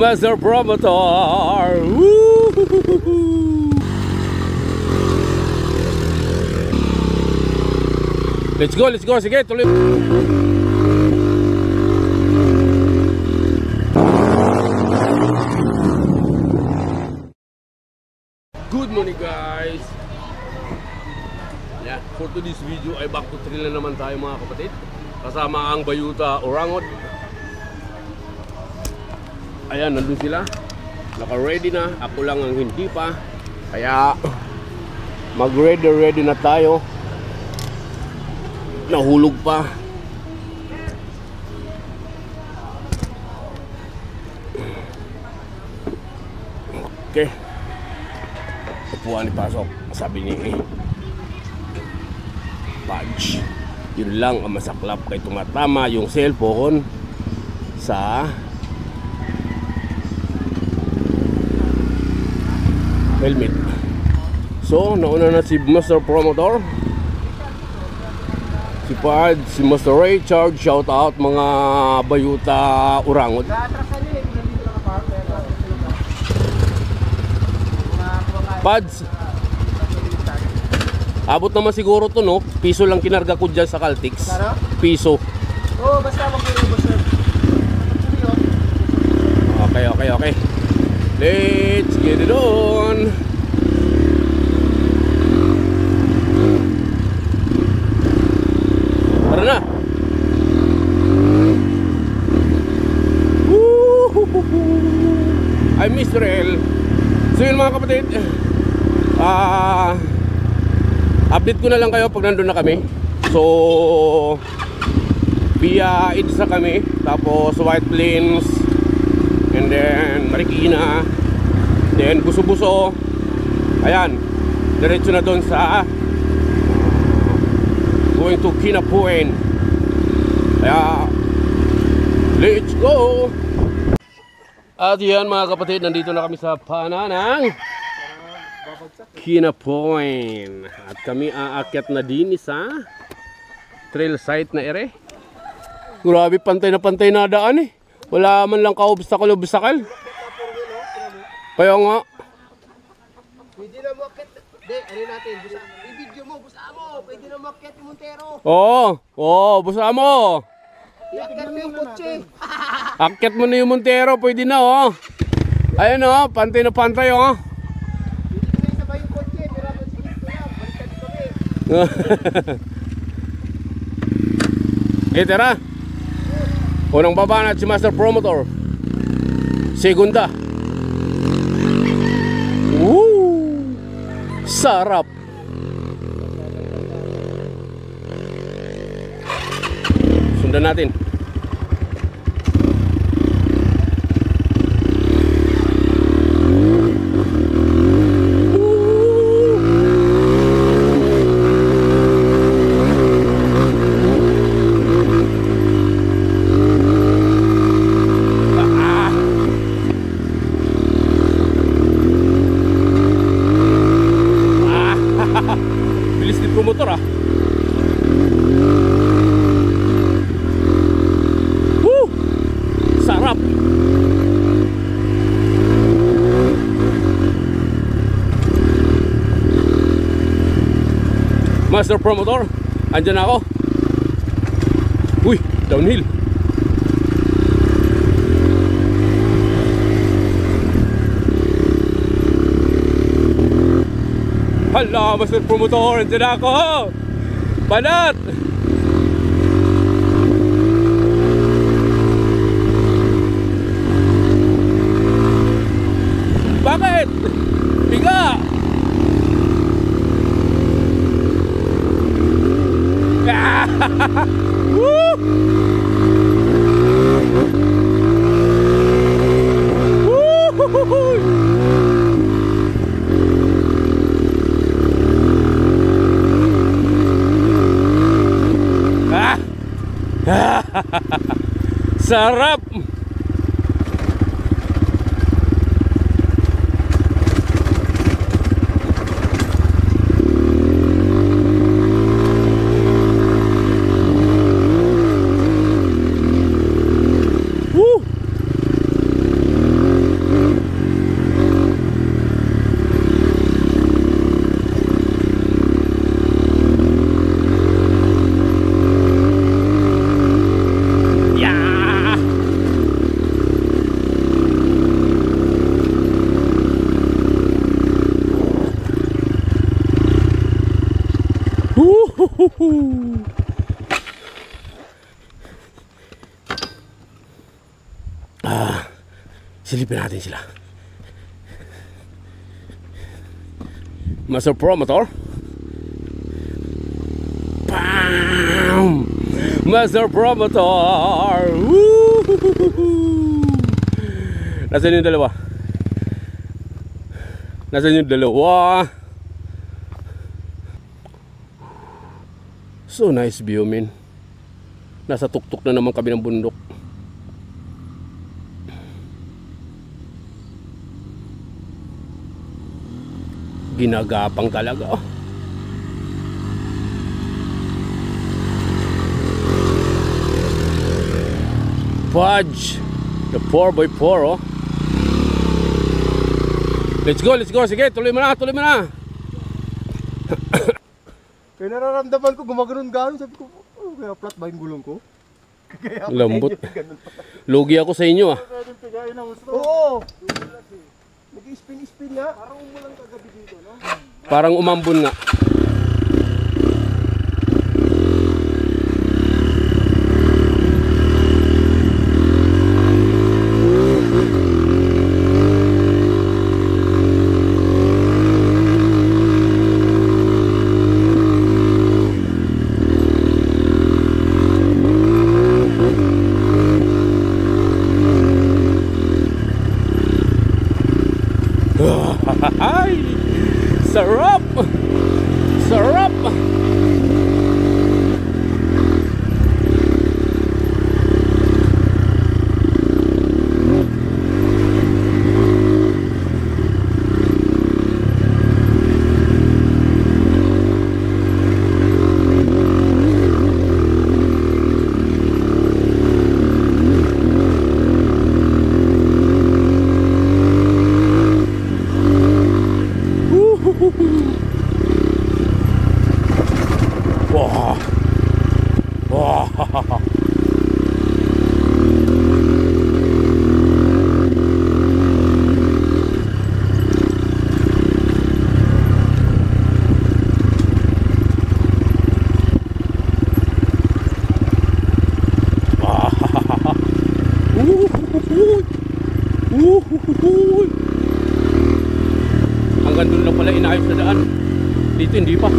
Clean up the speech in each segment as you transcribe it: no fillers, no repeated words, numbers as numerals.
Master Promotor. Woo! Let's go, let's go. Sige, tuloy. Good morning guys. Yeah, for today's video ay back to trail na naman tayo mga kapatid. Kasama ang Bayuta Orangod. Ayan, nandun sila. Naka-ready na. Ako lang ang hindi pa. Kaya mag-ready na tayo. Nahulog pa. Okay. Upuan ipasok. Sabi ni Pudge, yun lang ang masaklap kay tumatama yung cellphone sa helmet. So, nauna na si Master Promotor, si Pudge, si Master Richard. Shout out mga Bayuta Orangod. Pudge, abot naman siguro to, no? Piso lang kinarga ko dyan sa Caltex. Piso. Oo, basta mag-iubos sir. Okay. Let's get it on. Tara na. I miss trail. So yun mga kapatid, update ko na lang kayo pag nandun na kami. So via EDSA kami, tapos White Plains, and then Marikina, then Buso-Buso. Ayan, diretso na doon sa going to Kinapuin. Kaya let's go. At yan mga kapatid, nandito na kami sa Pananang Kinapuin. At kami aakyat na din sa trail site na ere. Grabe, pantay na daan eh. Wala man lang ka-obstacle. Kaya nga. Pwede na makit. Hindi, ano natin? I-video mo, busa mo. Pwede na makit yung Montero. Oo, busa mo. Iakit mo yung kotse. Akyat mo na yung Montero, pwede na oh. Ayun oh, pantay na pantay oh. Pwede na sabay yung kotse. Pero ako sige ko lang. Balikan kami. Tara. Unang baba na si Master Promotor. Segunda. Woo! Sarap. Sundan natin. Bilis ni Promotor ah. Woo! Sarap. Master Promotor, andyan ako. Uy, downhill. Hala, Master Promotor, andyan ako. Banat. Bakit? Biga. Woo! Woo! Sarap. Woo! Woohoo! Silipin natin sila. Master Promotor. Bam! Master Promotor. Woohoo! Nasaan yung dalawa? Nasaan yung dalawa? So nice view, man. Nasa tuktok na naman kami ng bundok. Ginagapang talaga. Fudge. The 4x4, oh. Let's go, let's go. Sige, tuloy mo na, tuloy mo na. Kaya nararamdaman ko gumagano'n-ganon. Sabi ko, oh, kaya flat ba yung gulong ko? Kaya Lambot. Lugi ako sa inyo, ah. Oo. Nag-spin-spin nga. Parang umulang kagabi dito, no? Parang umambon nga. Ay! Sarap! Sarap! Wow. Wow. Hanggang doon lang pala inayos na daan. Dito hindi pa.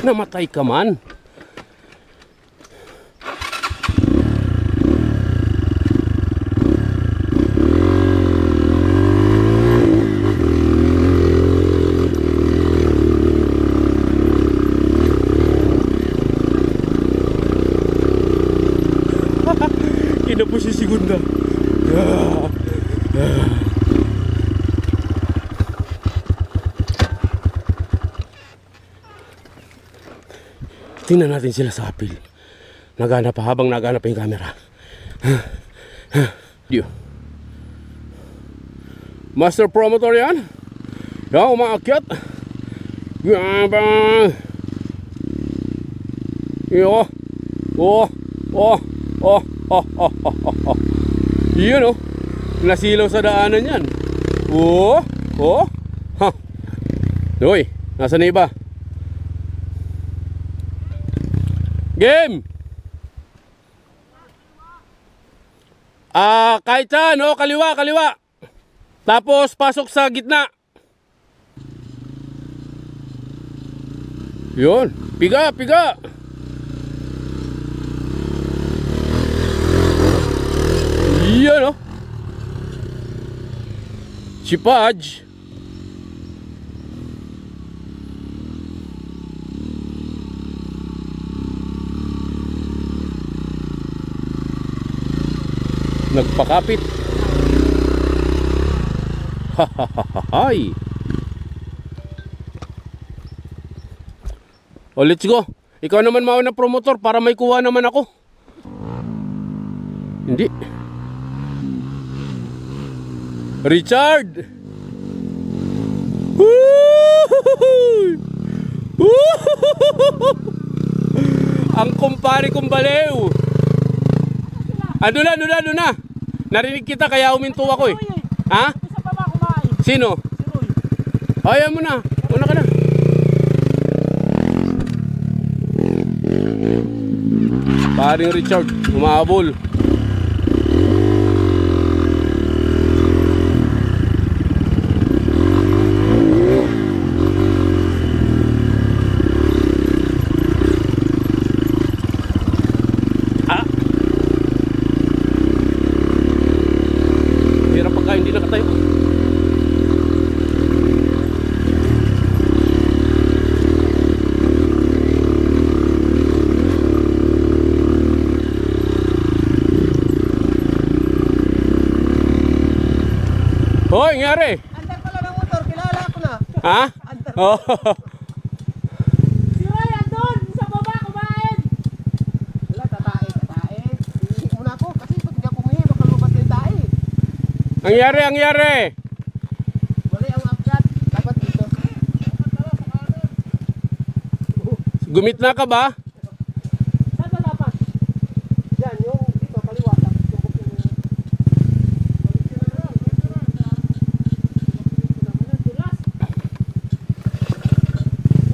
Namatay ka man. Kinapo si Segunda. Tingnan natin sila sa apil. Nagana pa habang nagana pa yung camera. Diyo. Master Promotor yan. Yan, umaakyat. Yabang. Yo. Oh. Oh. Oh. Oh. Oh. Oh. Oh. Yun, oh. Nasilaw sa daanan yan. Oh. Oh. Ha. Uy, nasa na iba? Game! Kahit saan, oh, kaliwa, kaliwa. Tapos pasok sa gitna. Yun, piga, piga. Yun, oh. Si Pudge. Nagpakapit. Hahahay. O, let's go. Ikaw naman mauna promotor para may kuha naman ako. Hindi. Richard. Ang kumpare kong balew. Ano na, ano na, ano na. Narinig kita kaya huminto ako eh. Ha? Isa pa ba kumain? Sino? Si Roy. Ayaw mo na. Una ka na. Paring Richard, umahabol. Hirap pagka hindi nakatayo. Hoy, nangyari? Andar pala ng motor, kilala ko na. Ha? Oh. Si Roy, andun! Sa baba, kumain! Wala, tatae. Hindi muna ako kasi pag hindi ako umihi, baka lubat yung tae. Nangyari. Mali ang akyat. Dapat dito. Gumitna ka ba? Saan ba dapat? Yan, yung dito, kaliwa. Dulas.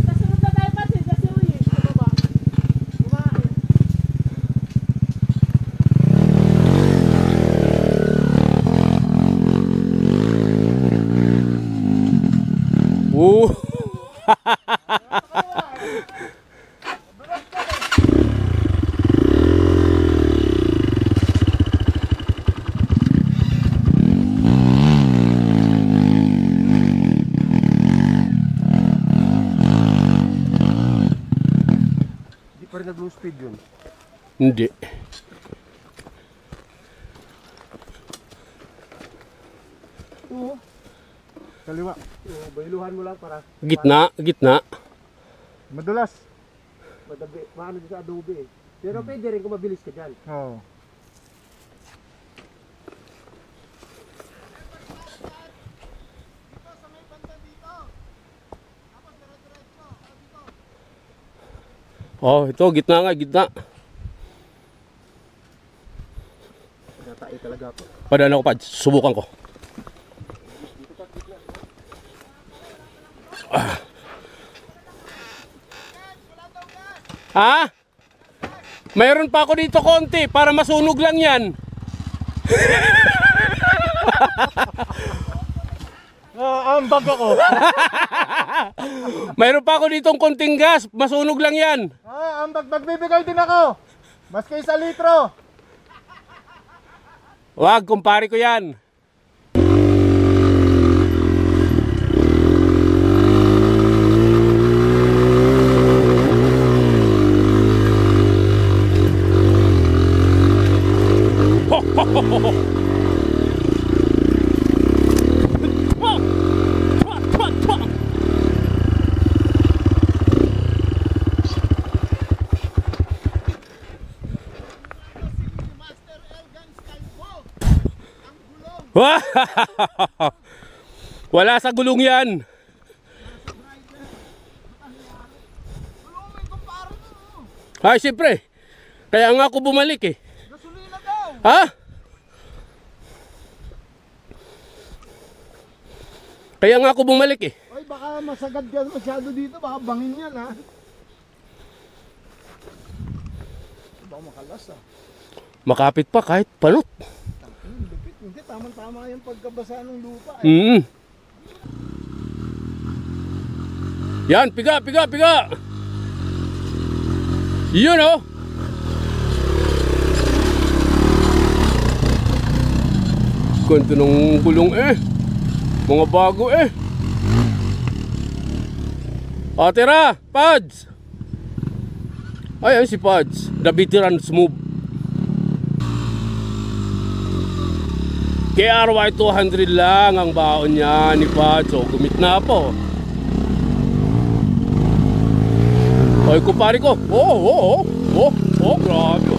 Kasunod na tayo pa, si Roy. Sa baba. Kumain. Woo! Hindi pa rin nag-low speed yun. Hindi. Oo. Kaliwa. Bailuhan mo lang para Gitna. Madulas. madabi, maano din sa adobe eh. Pero pwede rin kung mabilis ka dyan. Oo. Oh, ito, gitna nga, gitna. Natay talaga ako. Padaan ako, Pads. Subukan ko. Ha? Mayroon pa ako dito konti para masunog lang yan. Ambag ako. Mayroon pa ako ditong konting gas, masunog lang yan. Ambag, magbibigay din ako. Maski 1 litro. Wag, kumpare ko yan. Wala sa gulong yan. Ay, siyempre. Kaya nga ako bumalik eh. Ha? Kaya nga ako bumalik eh. Ay, baka masagad ka masyado dito. Baka bangin yan, ha? Baka makalas, ha? Makapit pa kahit panot. Lupit. Hindi, tamang-tama yung pagkabasa ng lupa, eh. Yan, piga. Yun oh. Ganito ng gulong eh. Mga bago eh. Tira, Pads. Ayan si Pads, the veteran's move. KRY 200 lang ang baon niya ni Pads. So, gumit na po. Ay, kumpare ko. Grabe.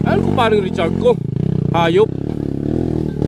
Ayun, kumparing Richard ko. Hayop.